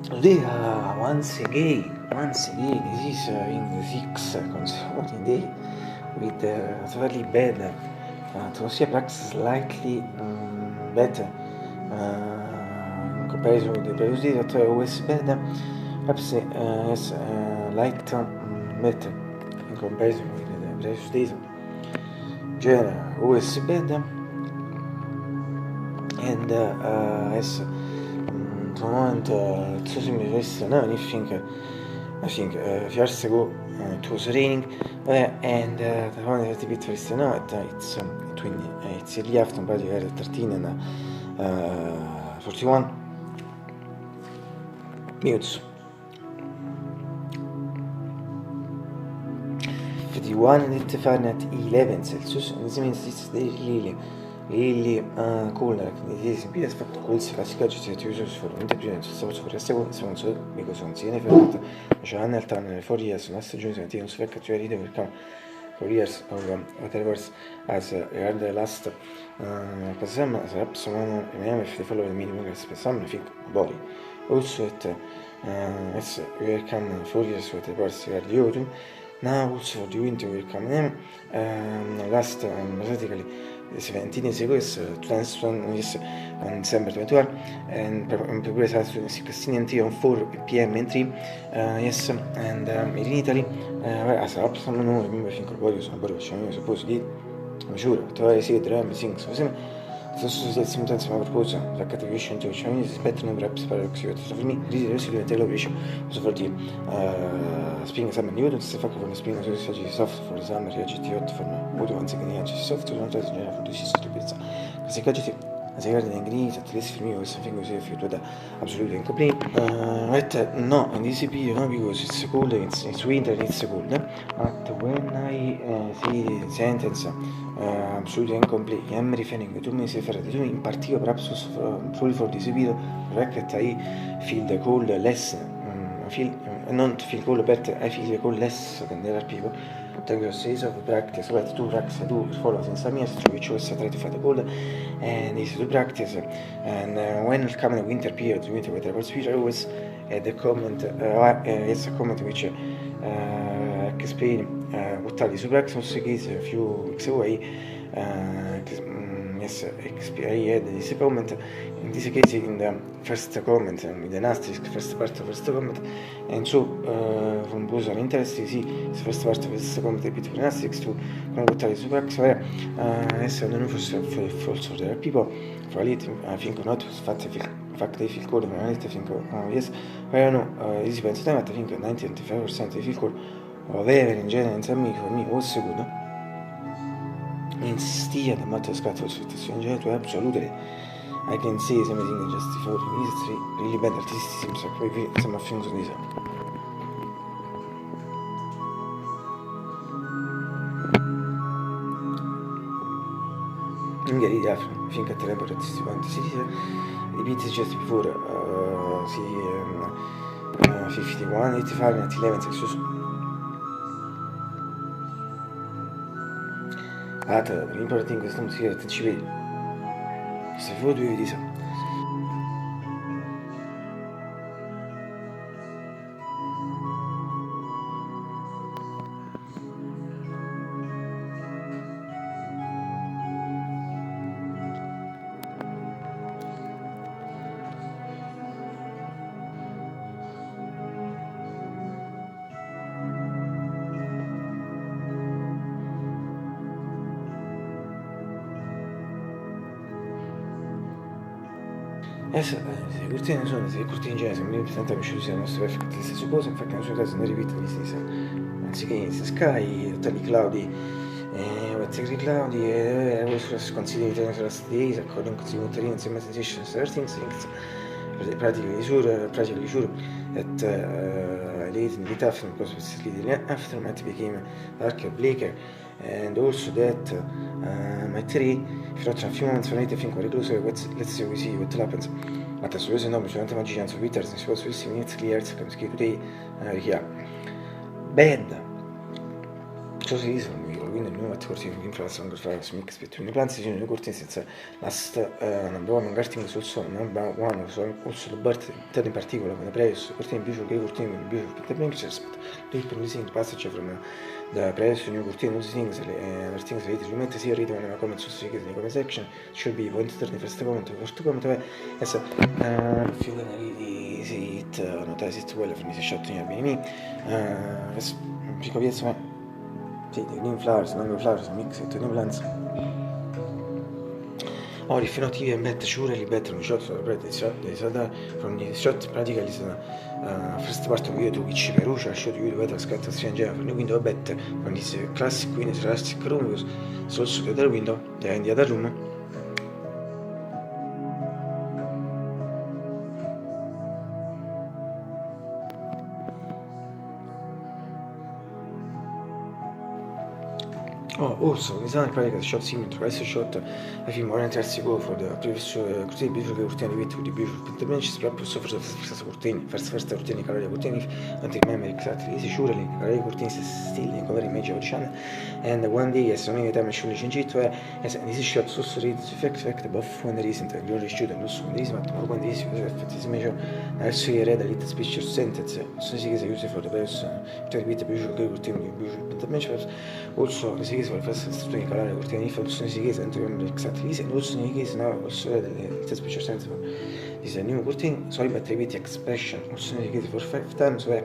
Today, once again, this is in the sixth consecutive day with totally bad atmosphere practice slightly better in comparison with the previous day that was bad. Perhaps yes, light better in comparison with the previous days. General was bad and yes. The moment it took me rest now, and I think a few hours ago it was raining, and the moment that it rest now, it's early afternoon, probably at 13 and 41 minutes. 51 and it's Fahrenheit 11 Celsius, and this means it's really cool. Like this is fact cool. Classical GT users for interpretation supports for sponsor because on CNF عشان التان 4 years last June 17 was fact to read overcome 4 years or whatever as regard the last Passam as someone if they follow the minimum as Passam I think body also it as overcome 4 years whatever regard the autumn. Now also the winter will come last basically 17 years ago is 2001 on December 21 and progress has 16 on 4 p.m. in 3 yes and in Italy as a someone who remember think about you suppose did I'm sure to I see the ram things so sometimes my proposal la categorization to Chinese is better number apps per for me this is the television so for the spring summer new don't say for the spring so is soft for summer GT8 for would once again soft non just for this is to pizza così che GT as I heard in English at least for me was something was if you do that absolutely incomplete right no in this video no because it's cold it's winter and it's cold but when I see the sentence absolutely incomplete I'm referring to me in particular perhaps fully for this video that I feel the cold less I feel not feel cold but I feel the cold less than the other people. Thank you for of practice, but to practice do follow in some years which was try to fight the cold and this to practice and when it comes the winter period winter weather was I always the comment it's a comment which explain what are the practice case a few weeks away yes I had this comment in this case in the first comment with the asterisk first part of first comment and so from both are interested see the first part of this comment a bit of an asterisk to what are the practice yes I don't know for false there are people for it I think not fact they feel cold and I think yes I don't know this depends on I think 95% they feel cold whatever in general in some for me also good instead of matter scattered in general absolutely I can say something just for me it's really bad artistic seems like some of things on this magari finché a tempo partecipanti si dice repeat just before 51 85 and 11 Celsius l'importante in questa musica è che ci vedi se voi due vedi se cortine sono se cortine in genere se mi presenta mi scioglie la nostra perfetta le stesse cose infatti non sono cose non ripetono le stesse anziché in sky totally cloudy what's cloudy was considered the last days according to the Italian sensation certain things practically sure that late in the afternoon because the aftermath became darker bleaker and also that my tree if not a few months later I think we're closer let's see we see what happens but as well as no c'è tanta magia su Twitter si può su minutes clear come schedule here bad Ciò si dice quindi non è cortino influenza non fare su mix between the plants sono cortini senza last number one garting sul suono number one also the birth that in particular when the previous cortini visual che cortini visual the pictures deep in the passage from the previous new cortini those things the things that you meant to see read one comment su sì che in comment section should be pointed in first comment essa più che di sit notare sit quella finì si shot in bene pico piezza sì, the new flowers, non flowers, mix it, new plants. Or if not even better, surely better on shot for the bread, from the shot practically is first part of YouTube which Perugia showed you whether scatter change from the window better from this classic window classic room was also the other window, in the other room. Oh, also, design practical shot similar to ISO shot a film orientarsi go for the previous così beautiful che urtiani with the beautiful dimensions proprio sopra la stessa cortina first urtiani calore cortini until memory exactly is surely calore cortini still in cover image of channel and one day as only time should change it as this shot so read effect above when there isn't a glory shoot and also this but more when this effect is measure adesso i read a little speech sentence so si che use for the previous to repeat the beautiful che urtiani beautiful dimensions also the series for the first study calare cortina if also si che sento exactly this and also in case now also the special sense for this new cortina so I but repeat expression also in case for 5 times where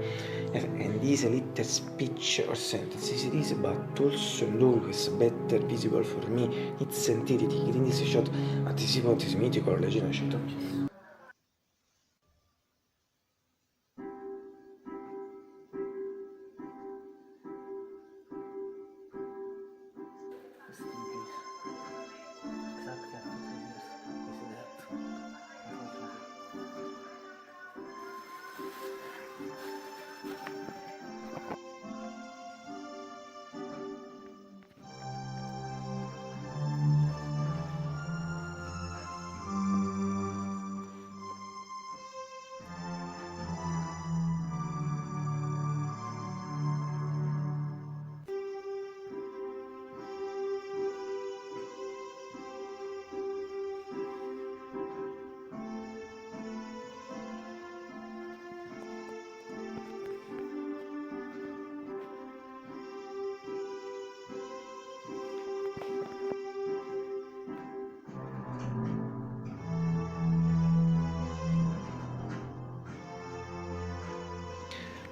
and this little speech or sentence is but also always better visible for me it's entity in this shot anticipo antisemitico or legend shot.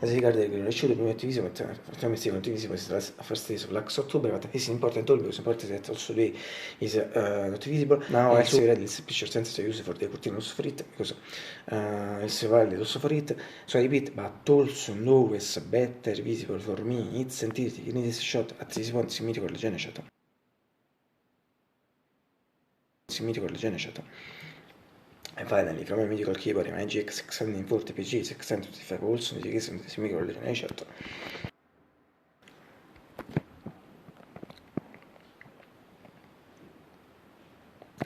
As regard the ratio the prime activism at automatic activism is first days of Lux October, but this is important always important that also day is not visible. Now I also read this picture sense to use for the continuous for it because it's valid also for it. So I repeat, but also always better visible for me. It's entity in this shot at this point symmetrical legend shot. Symmetrical legend shot. And finally, from a medical keyboard, Magic 640 PG 625 also in the case of the micro legend shot.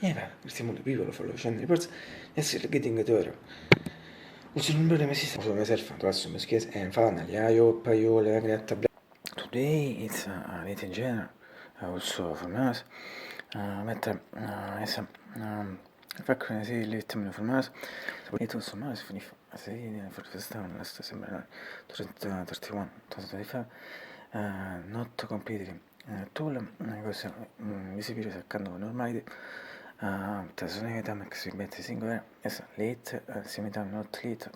Yeah, stiamo the people for the channel reports. Yes, getting it over. Also, remember the message for myself and also my skills and finally, I hope you all have a today it's a little general, also from us. But فكر زي اللي يتم في الماس سويته السماس في for the first time last December 31 not completely tool because visibile saccando normali tasone da max bet single yes late similar not late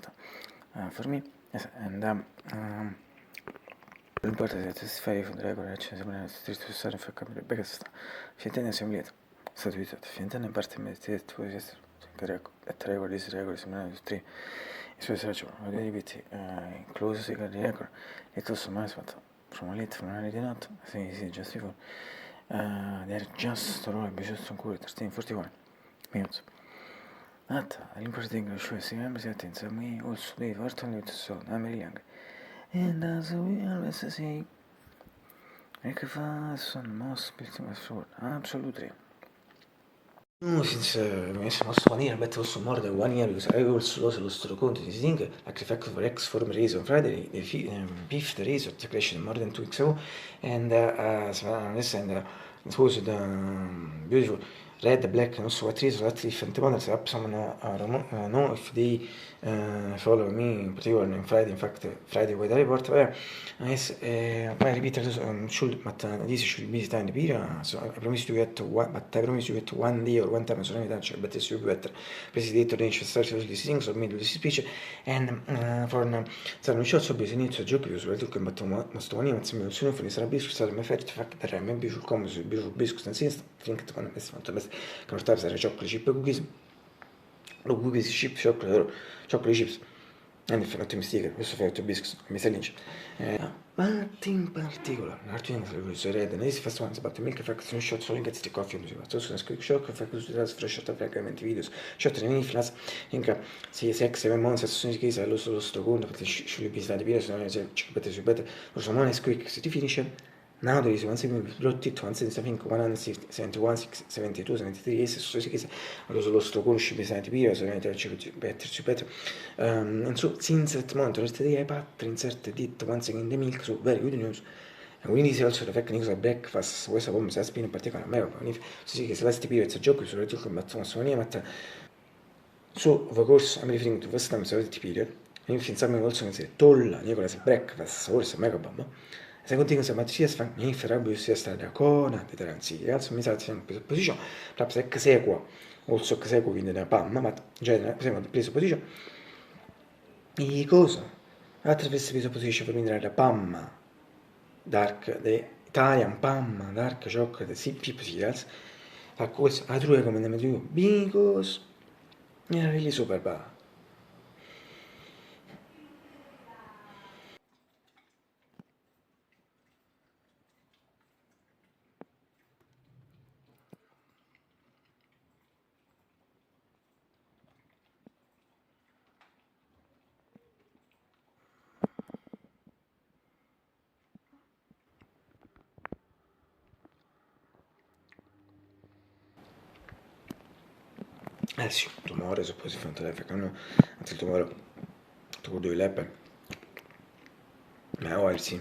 for me yes and l'importante è testifare di regole sembra striscio stare fa capire perché sta fientene semplice sta tutto fientene in parte medite tu essere regole sembrano tutti i suoi soci voglio ripetere incluso si cade record e tutto sommato fatto from late from early di notte sì just before they're just roll just on cool 13:41 minutes l'importante English is remember that in some way also they were telling you so I'm really young and as we always say I can find some most beautiful fruit absolutely No, since mensen was wanneer met was more than 1 year because I also lost the count these things like the fact for X form raise on Friday the beef the raise of the question more than 2 weeks ago and so this and it was the beautiful red black and also what is what if and one up someone I don't know if they follow me in particular on Friday in fact Friday with the report where yes I repeat should but this should be time beer so I promise to get one but I promise you get 1 day or 1 time so but it's you better Presidente Lynch starts with these things or made this speech and for saranno short so bisogna inizio a giocare sulle tue che battono ma sto anima insieme al suo fuori sarà bisco sarà me fact that maybe sul come sul bisco stanzi think to one best fantastic kan stare sarà chocolate chip cookies lo cookies chip chocolate chips and if not mistake questo fa tutto bisco mi sa Lynch but in particular l'articolo che red and this first ones about the milk effect no shot so gets the coffee music so so quick shock effect così da fresh shot fragment videos shot in inflas inca si 6-7 months sono che sa lo sto conto perché sulle piste di video sono ci potete su better lo so non è quick se ti finisce now there is one segment brought it once in something 171 72 73 so si che lo sto conosci pesanti video sono better and so since that moment the pattern insert did once in the milk so very good news and we need also the fact that breakfast questa come si spina in particolare a me sì che se la stipire è gioco sulle tue combattono sono ma so of course I'm referring to first time so the period and if in some also can say tolla Nicola breakfast forse mega bomba se continua a matria si fa mi farebbe sia stare con di transi also mi sa che in questa posizione perhaps che segua also che segua quindi da pamma ma genere siamo preso posizione e cosa altre preso posizione per venire da pamma dark the Italian pamma dark chocolate si people cereals a questo a true come nemmeno io because era really super bad. Sì, tomorrow suppose if until I can until tomorrow to do 11 my OLC